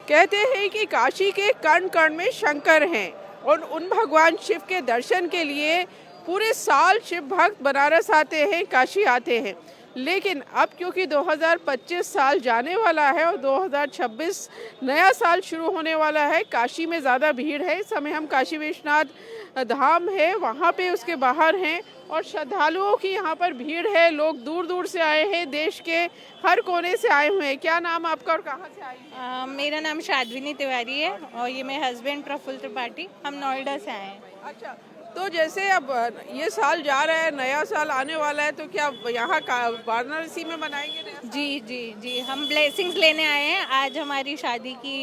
कहते हैं कि काशी के कण कण में शंकर हैं और उन भगवान शिव के दर्शन के लिए पूरे साल शिव भक्त बनारस आते हैं, काशी आते हैं। लेकिन अब क्योंकि 2025 साल जाने वाला है और 2026 नया साल शुरू होने वाला है, काशी में ज़्यादा भीड़ है। इस समय हम काशी विश्वनाथ धाम है वहाँ पे उसके बाहर हैं और श्रद्धालुओं की यहाँ पर भीड़ है। लोग दूर दूर से आए हैं, देश के हर कोने से आए हुए हैं। क्या नाम आपका और कहाँ से आई हैं? मेरा नाम शादविनी तिवारी है और ये मेरे हस्बैंड प्रफुल्ल त्रिपाठी। हम नोएडा से आए हैं। अच्छा, तो जैसे अब ये साल जा रहा है, नया साल आने वाला है, तो क्या यहाँ वाराणसी में मनाएंगे नया साल? जी जी जी, हम ब्लेसिंग्स लेने आए हैं। आज हमारी शादी की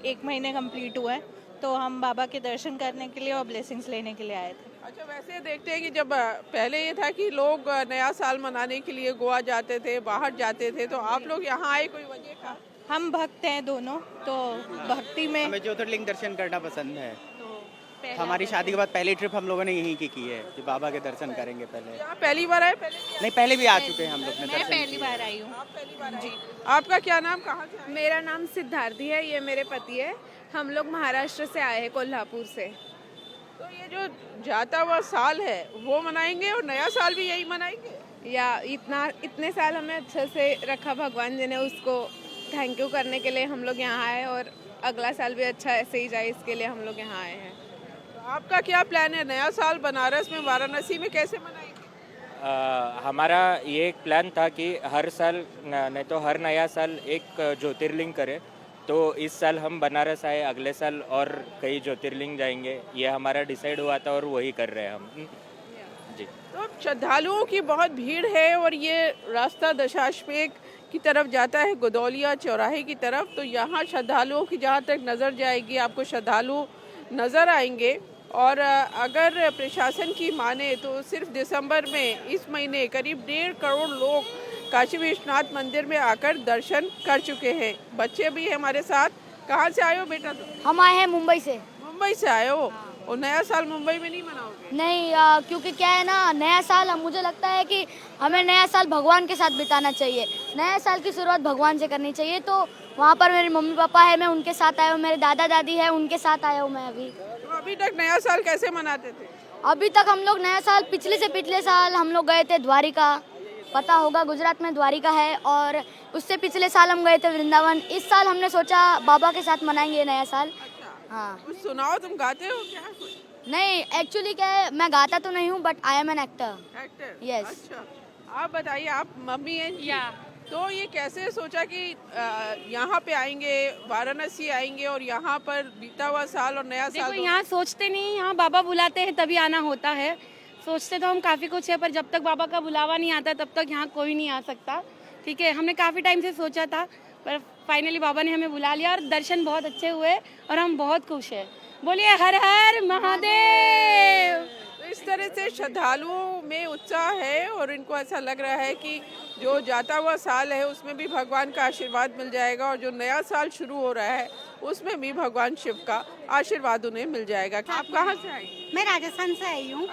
1 महीने कंप्लीट हुआ है, तो हम बाबा के दर्शन करने के लिए और ब्लेसिंग्स लेने के लिए आए थे। अच्छा, वैसे देखते हैं कि जब पहले ये था कि लोग नया साल मनाने के लिए गोवा जाते थे, बाहर जाते थे, तो आप लोग यहाँ आए, कोई वजह था? हम भक्त हैं दोनों, तो भक्ति में हमें ज्योतिर्लिंग दर्शन करना पसंद है। तो पहला हमारी शादी के बाद पहली ट्रिप हम लोगों ने यहीं की है कि बाबा के दर्शन करेंगे पहले। यहाँ पहली बार आए? नहीं, पहले भी आ चुके हैं हम लोग ने मैं दर्शन पहली किए। बार आई हूँ। आप पहली बार जी। आपका क्या नाम, कहाँ से आए? मेरा नाम सिद्धार्थी है, ये मेरे पति है। हम लोग महाराष्ट्र से आए हैं, कोल्हापुर से। तो ये जो जाता हुआ साल है वो मनाएंगे और नया साल भी यही मनाएंगे? या इतने साल हमें अच्छे से रखा भगवान जी ने, उसको थैंक यू करने के लिए हम लोग यहाँ आए और अगला साल भी अच्छा ऐसे ही जाए, इसके लिए हम लोग यहाँ आए हैं। तो आपका क्या प्लान है, नया साल बनारस में, वाराणसी में कैसे मनाएंगे? हमारा ये एक प्लान था कि हर साल नहीं तो हर नया साल एक ज्योतिर्लिंग करें। तो इस साल हम बनारस आए, अगले साल और कई ज्योतिर्लिंग जाएंगे। ये हमारा डिसाइड हुआ था और वही कर रहे हैं हम जी। तो अब श्रद्धालुओं की बहुत भीड़ है और ये रास्ता दशाश्वमेध की तरफ जाता है, गोदौलिया चौराहे की तरफ। तो यहाँ श्रद्धालुओं की जहाँ तक नज़र जाएगी आपको श्रद्धालु नज़र आएंगे। और अगर प्रशासन की माने तो सिर्फ दिसंबर में इस महीने करीब 1.5 करोड़ लोग काशी विश्वनाथ मंदिर में आकर दर्शन कर चुके हैं। बच्चे भी हैं हमारे साथ। कहाँ से आए हो बेटा तुम? हम आए हैं मुंबई से। मुंबई से आए हो और नया साल मुंबई में नहीं मनाओगे? नहीं, क्योंकि क्या है ना, नया साल मुझे लगता है कि हमें नया साल भगवान के साथ बिताना चाहिए। नया साल की शुरुआत भगवान से करनी चाहिए। तो वहाँ पर मेरे मम्मी पापा है, मैं उनके साथ आया हूँ, मेरे दादा दादी है, उनके साथ आया हूँ मैं अभी। तो अभी तक नया साल कैसे मनाते थे? अभी तक हम लोग नया साल पिछले से पिछले साल हम लोग गए थे द्वारिका, पता होगा गुजरात में द्वारिका है, और उससे पिछले साल हम गए थे वृंदावन। इस साल हमने सोचा बाबा के साथ मनाएंगे नया साल। हाँ। कुछ सुनाओ, तुम गाते हो क्या? नहीं, एक्चुअली क्या है, मैं गाता तो नहीं हूँ, but I am an actor. Actor? Yes. अच्छा, आप बताइए, आप मम्मी हैं जी? तो ये कैसे सोचा कि यहाँ पे आएंगे, वाराणसी आएंगे और यहाँ पर बीता हुआ साल और नया साल? देखो, यहाँ सोचते नहीं, यहाँ बाबा बुलाते हैं तभी आना होता है। सोचते तो हम काफ़ी कुछ है, पर जब तक बाबा का बुलावा नहीं आता तब तक यहाँ कोई नहीं आ सकता। ठीक है, हमने काफ़ी टाइम से सोचा था, पर फाइनली बाबा ने हमें बुला लिया और दर्शन बहुत अच्छे हुए और हम बहुत खुश हैं। बोलिए हर हर महादेव। तो इस तरह से श्रद्धालुओं में उत्साह है और इनको ऐसा लग रहा है कि जो जाता हुआ साल है उसमें भी भगवान का आशीर्वाद मिल जाएगा और जो नया साल शुरू हो रहा है उसमें भी भगवान शिव का आशीर्वाद उन्हें मिल जाएगा। आप कहाँ से आई? मैं राजस्थान से आई हूँ।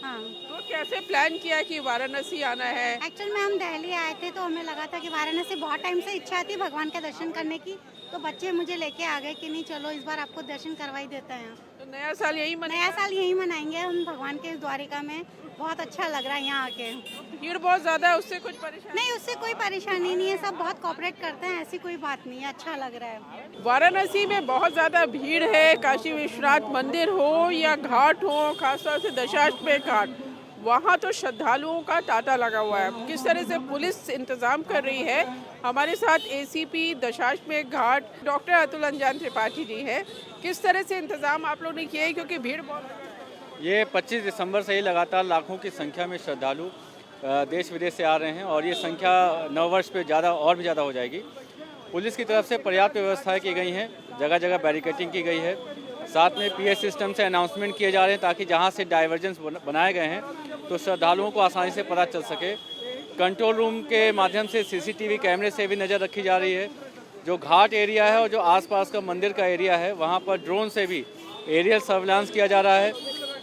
हाँ, तो कैसे प्लान किया कि वाराणसी आना है? एक्चुअल में हम दिल्ली आए थे तो हमें लगा था कि वाराणसी, बहुत टाइम से इच्छा थी भगवान के दर्शन करने की, तो बच्चे मुझे लेके आ गए कि नहीं चलो इस बार आपको दर्शन करवा ही देते हैं। तो नया साल यही नया साल यही मनाएंगे हम भगवान के द्वारिका में। बहुत अच्छा लग रहा है यहाँ आके। भीड़ बहुत ज्यादा है, उससे कुछ परेशानी नहीं, उससे कोई परेशानी नहीं है, सब बहुत कोऑपरेट करते हैं, ऐसी कोई बात नहीं है, अच्छा लग रहा है। वाराणसी में बहुत ज़्यादा भीड़ है। काशी विश्वनाथ मंदिर हो या घाट हो, खासतौर से दशाश्वमेध घाट, वहाँ तो श्रद्धालुओं का तांता लगा हुआ है। किस तरह से पुलिस इंतज़ाम कर रही है, हमारे साथ एसीपी दशाश्वमेध घाट डॉक्टर अतुल अंजान त्रिपाठी जी है। किस तरह से इंतज़ाम आप लोगों ने किए हैं, क्योंकि भीड़ बहुत? ये 25 दिसंबर से ही लगातार लाखों की संख्या में श्रद्धालु देश विदेश से आ रहे हैं और ये संख्या नववर्ष पे ज़्यादा और भी ज़्यादा हो जाएगी। पुलिस की तरफ से पर्याप्त व्यवस्थाएं की गई हैं, जगह जगह बैरिकेटिंग की गई है, साथ में पीएस सिस्टम से अनाउंसमेंट किए जा रहे हैं ताकि जहां से डाइवर्जेंस बनाए गए हैं तो श्रद्धालुओं को आसानी से पता चल सके। कंट्रोल रूम के माध्यम से सीसीटीवी कैमरे से भी नज़र रखी जा रही है। जो घाट एरिया है और जो आसपास का मंदिर का एरिया है वहाँ पर ड्रोन से भी एरियल सर्विलांस किया जा रहा है।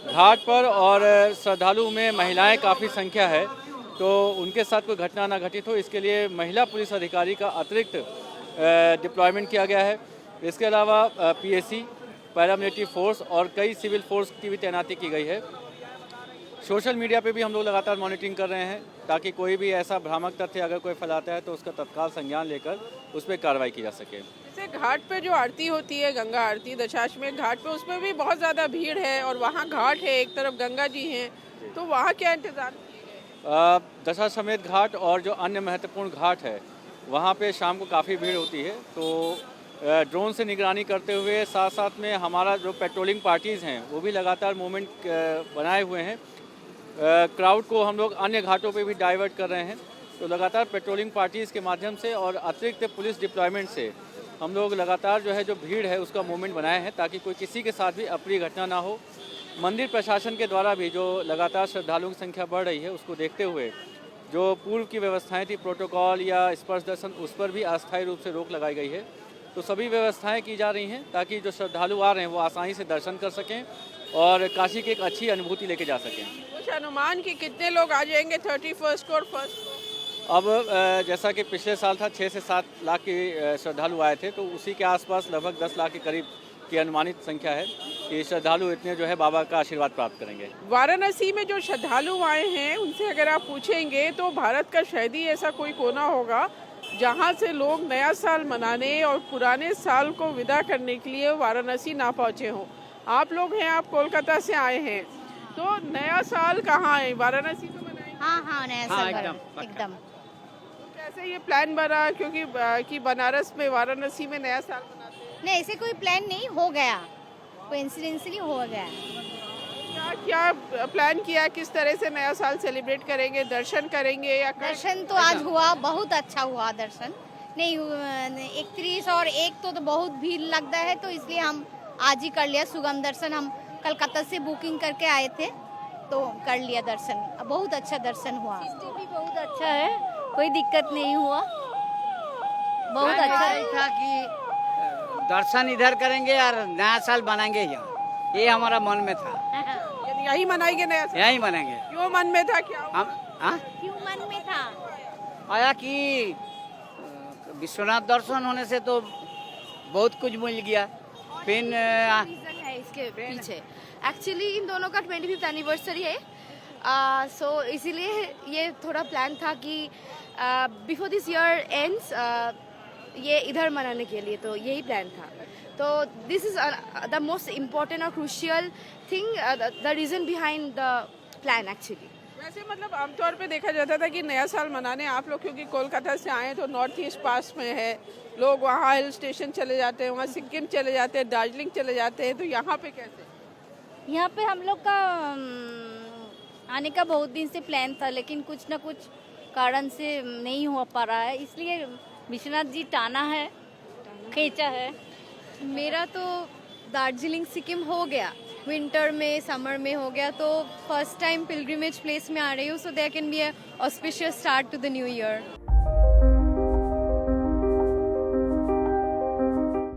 घाट पर और श्रद्धालु में महिलाएं काफ़ी संख्या है, तो उनके साथ कोई घटना ना घटित हो इसके लिए महिला पुलिस अधिकारी का अतिरिक्त डिप्लॉयमेंट किया गया है। इसके अलावा पीएसी, पैरामिलिट्री फोर्स और कई सिविल फोर्स की भी तैनाती की गई है। सोशल मीडिया पे भी हम लोग लगातार मॉनिटरिंग कर रहे हैं ताकि कोई भी ऐसा भ्रामक तथ्य अगर कोई फैलाता है तो उसका तत्काल संज्ञान लेकर उस पर कार्रवाई की जा सके। जैसे घाट पे जो आरती होती है, गंगा आरती दशाश्वमेध घाट पे, उसमें भी बहुत ज़्यादा भीड़ है और वहाँ घाट है, एक तरफ गंगा जी हैं, तो वहाँ क्या इंतज़ाम? दशाश्वमेध घाट और जो अन्य महत्वपूर्ण घाट है वहाँ पे शाम को काफ़ी भीड़ होती है, तो ड्रोन से निगरानी करते हुए साथ साथ में हमारा जो पेट्रोलिंग पार्टीज़ हैं वो भी लगातार मूवमेंट बनाए हुए हैं। क्राउड को हम लोग अन्य घाटों पे भी डाइवर्ट कर रहे हैं, तो लगातार पेट्रोलिंग पार्टीज़ के माध्यम से और अतिरिक्त पुलिस डिप्लॉयमेंट से हम लोग लगातार जो है जो भीड़ है उसका मूवमेंट बनाए हैं ताकि कोई किसी के साथ भी अप्रिय घटना ना हो। मंदिर प्रशासन के द्वारा भी जो लगातार श्रद्धालुओं की संख्या बढ़ रही है उसको देखते हुए जो पूर्व की व्यवस्थाएं थी, प्रोटोकॉल या स्पर्श दर्शन, उस पर भी अस्थायी रूप से रोक लगाई गई है। तो सभी व्यवस्थाएं की जा रही हैं ताकि जो श्रद्धालु आ रहे हैं वो आसानी से दर्शन कर सकें और काशी की एक अच्छी अनुभूति लेके जा सकें। कुछ अनुमान कि कितने लोग आ जाएंगे 31 को और 1 को? अब जैसा कि पिछले साल था 6 से 7 लाख के श्रद्धालु आए थे, तो उसी के आसपास लगभग 10 लाख के करीब की अनुमानित संख्या है कि श्रद्धालु इतने जो है बाबा का आशीर्वाद प्राप्त करेंगे। वाराणसी में जो श्रद्धालु आए हैं उनसे अगर आप पूछेंगे तो भारत का शायद ही ऐसा कोई कोना होगा जहां से लोग नया साल मनाने और पुराने साल को विदा करने के लिए वाराणसी ना पहुंचे हों। आप लोग हैं, आप कोलकाता से आए हैं, तो नया साल कहाँ है? वाराणसी में मनाएंगे? हाँ नया साल एकदम। तो कैसे ये प्लान बना, क्योंकि कि बनारस में वाराणसी में नया साल मनाते हैं? नहीं, ऐसे कोई प्लान नहीं, हो गया, कोइंसिडेंटली हो गया। क्या प्लान किया, किस तरह से नया साल सेलिब्रेट करेंगे? दर्शन करेंगे या दर्शन तो आज हुआ, बहुत अच्छा हुआ दर्शन। नहीं 31 और 1 तो बहुत भीड़ लगता है, तो इसलिए हम आज ही कर लिया सुगम दर्शन। हम कलकत्ता से बुकिंग करके आए थे तो कर लिया दर्शन, बहुत अच्छा दर्शन हुआ। भी बहुत अच्छा है, कोई दिक्कत नहीं हुआ, बहुत अच्छा था कि दर्शन इधर करेंगे और नया साल मनाएंगे यहाँ, ये हमारा मन में था। यानी यही मनाएंगे नया साल? यहीं मनाएंगे। क्यों मन में था? क्या हम क्यों मन में था? आया कि विश्वनाथ दर्शन होने से तो बहुत कुछ मिल गया। फिर रीजन है इसके पीछे, एक्चुअली इन दोनों का 25th एनिवर्सरी है, सो इसीलिए ये थोड़ा प्लान था कि बिफोर दिस ईयर एंड्स ये इधर मनाने के लिए, तो यही प्लान था। तो this is the most important और crucial thing, the reason behind the plan actually. वैसे मतलब आमतौर पे देखा जाता था कि नया साल मनाने आप लोग क्योंकि कोलकाता से आए तो नॉर्थ ईस्ट पास में है, लोग वहाँ हिल स्टेशन चले जाते हैं, वहाँ सिक्किम चले जाते हैं, दार्जिलिंग चले जाते हैं, तो यहाँ पे कैसे? यहाँ पे हम लोग का आने का बहुत दिन से प्लान था, लेकिन कुछ ना कुछ कारण से नहीं हो पा रहा है, इसलिए विश्वनाथ जी टाना है, खींचा है। मेरा तो दार्जिलिंग सिक्किम हो गया, विंटर में समर में हो गया, तो फर्स्ट टाइम पिलग्रिमेज प्लेस में आ रही हूँ, so there can be a auspicious start to the new year.